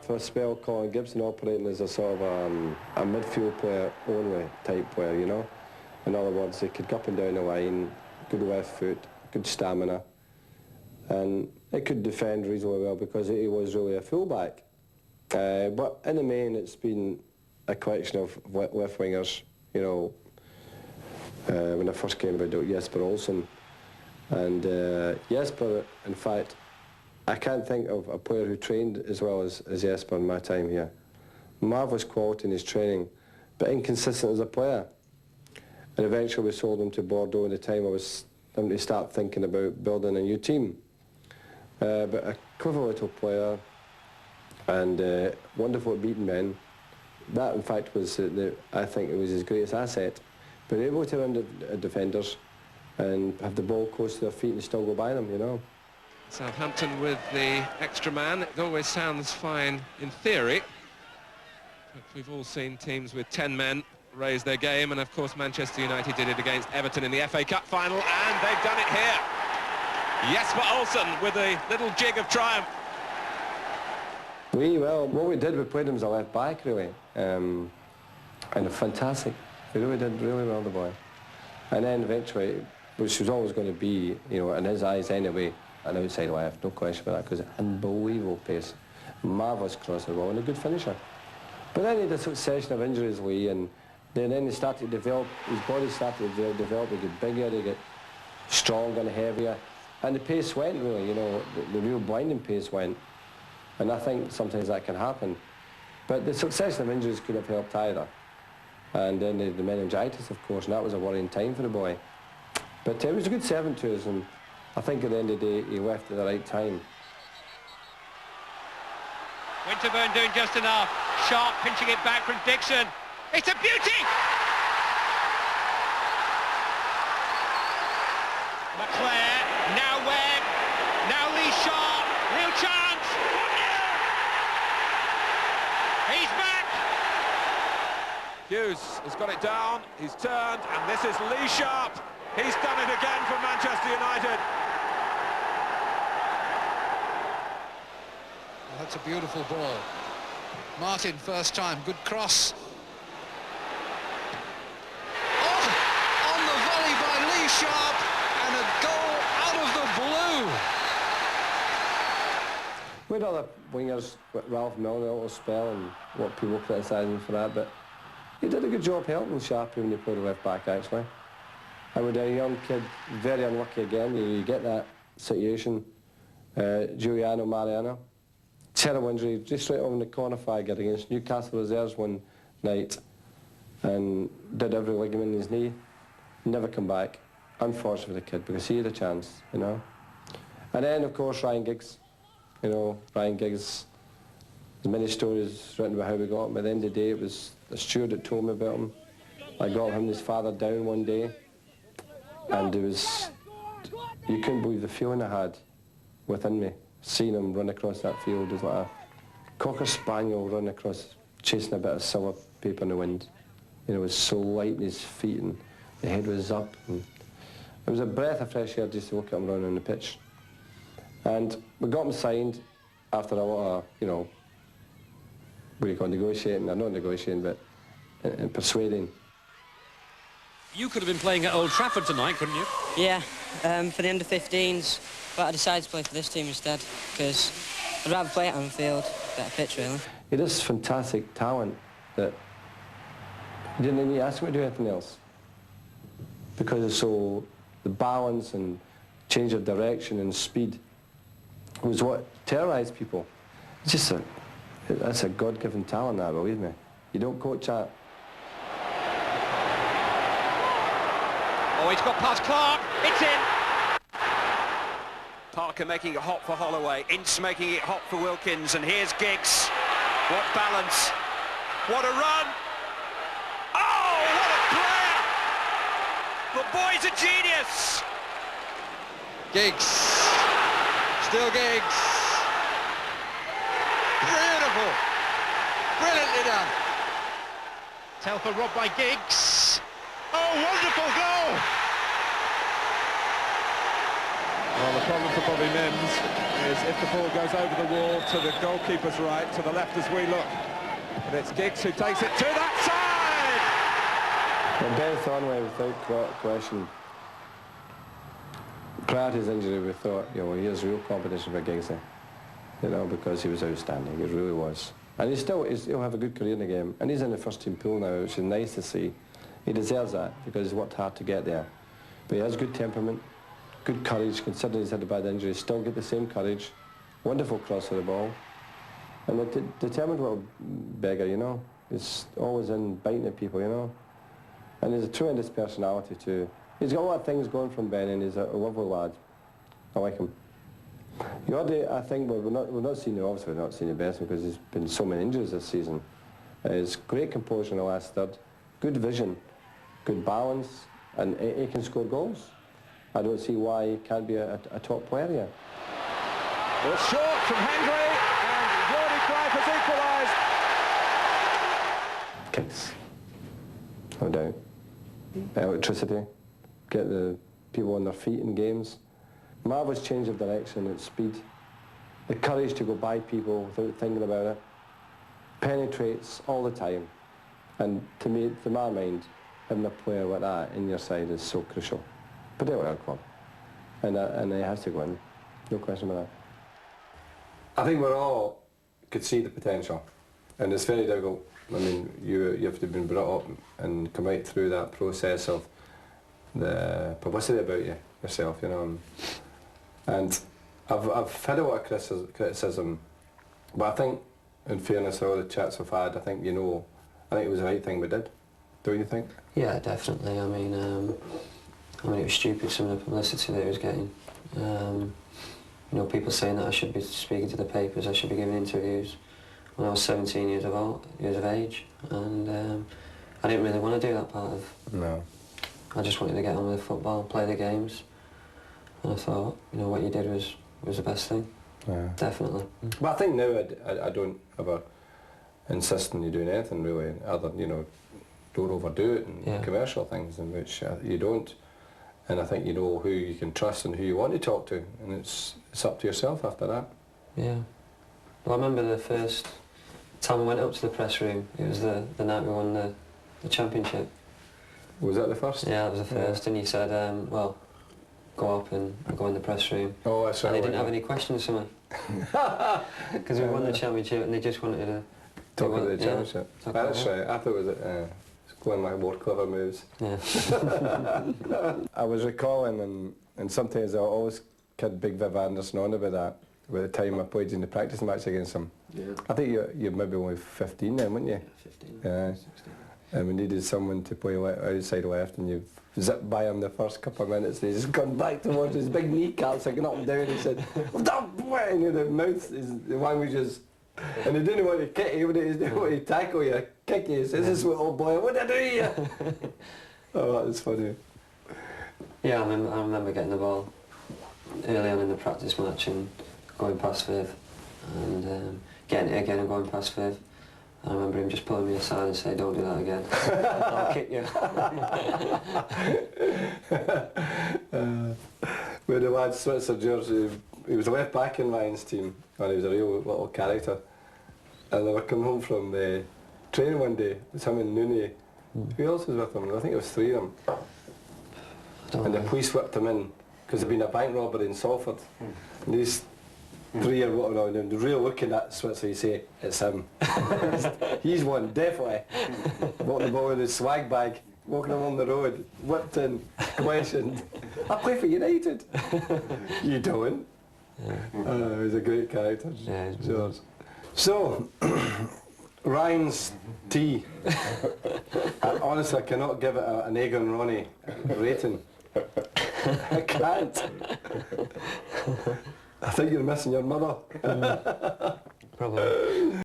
For a spell, Colin Gibson operating as a sort of a midfield player only type player, you know. In other words, he could go up and down the line, good left foot, good stamina, and he could defend reasonably well because he was really a fullback. But in the main, it's been a collection of left wingers, you know. When I first came about Jesper Olsen, and Jesper, in fact, I can't think of a player who trained as well as Jesper in my time here. Marvellous quality in his training, but inconsistent as a player. And eventually we sold him to Bordeaux at the time I was having to start thinking about building a new team. But a clever little player and wonderful at beating men. That, in fact, was, I think, it was his greatest asset. Being able to run the defenders and have the ball close to their feet and still go by them, you know. Southampton with the extra man. It always sounds fine in theory, but we've all seen teams with 10 men raise their game, and of course Manchester United did it against Everton in the FA Cup final, and they've done it here. Jesper Olsen with a little jig of triumph. Well, what we did, we played him as a left back, really, and fantastic. We really did really well, the boy. And then eventually, which was always going to be, you know, in his eyes anyway, an outside left, no question about that, because unbelievable pace, marvellous crosser ball, and a good finisher. But then he had a succession of injuries, Lee, and then he started to develop, his body started to develop, he got bigger, he got stronger and heavier, and the pace went, really, you know, the real blinding pace went. And I think sometimes that can happen. But the succession of injuries could have helped either. And then the meningitis, of course, and that was a worrying time for the boy. But he was a good servant to us, and I think at the end of the day, he left at the right time. Winterburn doing just enough. Sharp pinching it back from Dixon. It's a beauty! McClare, now Webb, now Lee Sharp, real chance! He's back! Hughes has got it down, he's turned, and this is Lee Sharp. He's done it again for Manchester United. That's a beautiful ball. Martin, first time, good cross. Oh, on the volley by Lee Sharp, and a goal out of the blue. We had other wingers, Ralph Milner, a little spell, and what people criticised him for that, but he did a good job helping Sharp when he played left back, actually. And with a young kid, very unlucky again, you get that situation. Giuliano Mariano. Terrible injury, just right on the corner flag against Newcastle Reserves one night, and did every ligament in his knee, never come back. Unfortunate for the kid, because he had a chance, you know. And then, of course, Ryan Giggs. You know, Ryan Giggs, there's many stories written about how we got him. At the end of the day, it was the steward that told me about him. I got him and his father down one day, and it was, you couldn't believe the feeling I had within me. Seeing him run across that field was like a cocker spaniel running across, chasing a bit of silver paper in the wind. You know, it was so light in his feet, and the head was up, and it was a breath of fresh air just to look at him running on the pitch. And we got him signed after a lot of, you know, what do you call it, negotiating, or not negotiating, but persuading. You could have been playing at Old Trafford tonight, couldn't you? Yeah, for the under-15s, but I decided to play for this team instead, because I'd rather play at Anfield, better pitch, really. He has fantastic talent that he didn't need to ask him to do anything else, because it's so, the balance and change of direction and speed was what terrorised people. It's just that's a God-given talent, that, believe me. You don't coach that. Oh, he's got past Clark. It's in. Parker making it hot for Holloway. Ince making it hot for Wilkins. And here's Giggs. What balance. What a run. Oh, what a player. The boy's a genius. Giggs Still Giggs. Beautiful. Brilliantly done. Telfer robbed by Giggs. Oh, wonderful goal! Well, the problem for Bobby Mims is if the ball goes over the wall to the goalkeeper's right, to the left as we look. But it's Giggs who takes it to that side! Well, Ben Thornway, without question, prior to his injury, we thought, you know, here's real competition for Giggs, you know, because he was outstanding. He really was. And he'll have a good career in the game. And he's in the first team pool now, which is nice to see. He deserves that because he's worked hard to get there. But he has good temperament, good courage, considering he's had a bad injury. Still get the same courage, wonderful cross of the ball. And a determined little beggar, you know. He's always in biting at people, you know. And he's a tremendous personality too. He's got a lot of things going from Ben, and he's a lovely lad. I like him. The other, I think, we're not seeing the best because there's been so many injuries this season. His great composure in the last third, good vision, good balance, and he can score goals. I don't see why he can't be a top player here. It's short from Hendry, and Jordi Cruyff has equalised. Kicks, no doubt. Electricity, get the people on their feet in games. Marvellous change of direction at speed. The courage to go by people without thinking about it. Penetrates all the time. And to me, to my mind, having a player like that in your side is so crucial. Particularly at our club. And he has to go in. No question about that. I think we all could see the potential. And it's very difficult. I mean, you have to have been brought up and come right through that process of the publicity about yourself, you know. And I've had a lot of criticism, but I think, in fairness to all the chats we've had, I think it was the right thing we did. Don't you think? Yeah, definitely. I mean, it was stupid, some of the publicity that he was getting. You know, people saying that I should be speaking to the papers, I should be giving interviews when I was 17 years of age, and I didn't really want to do that part of. No. I just wanted to get on with football, play the games, and I thought, you know, what you did was the best thing. Yeah. Definitely. But I think now I don't ever insist on you doing anything really, other, you know, don't overdo it in commercial things in which you don't. And I think you know who you can trust and who you want to talk to, and it's up to yourself after that. Yeah. Well, I remember the first time I went up to the press room, it was the night we won the championship. Was that the first? Yeah, that was the first, and he said, well, go up and go in the press room. Oh, that's right. And they didn't have any questions for me. Because we won the championship and they just wanted to... Talk about the championship. Yeah, that's right. I thought it was one of my more clever moves. Yeah. I was recalling, and sometimes I always kid Big Viv Anderson on about that, by the time I played in the practice match against him. Yeah. I think you're maybe only 15 then, weren't you? Yeah, 15. Yeah. 16. And we needed someone to play outside left, and you've zipped by him the first couple of minutes, and he's just gone back towards his big kneecaps, like up and down. He said, and you know, the mouth, the language is, and he didn't want to kick you, he didn't want to tackle you, kick you. He says, "This little boy, what did I do here?" Oh, that was funny. Yeah, I remember getting the ball early on in the practice match and going past Viv, and getting it again and going past Viv. I remember him just pulling me aside and saying, "Don't do that again. I'll kick you." We had a lad, Switzer George, he was a left back in Ryan's team, and he was a real little character. And they were coming home from the training one day, it was him and Nooney. Who else was with him? I think it was three of them. And the police whipped him in, because there'd been a bank robbery in Salford. And these three are walking around and really looking at Switzer, you say, "It's him." He's one, definitely. Walking the ball in his swag bag, walking along the road, whipped in, questioned. "I play for United." "You don't?" Yeah. He's a great character, yeah, George. So, Ryan's tea. Honestly, I cannot give it an egg on Ronnie rating. I can't. I think you're missing your mother. Probably.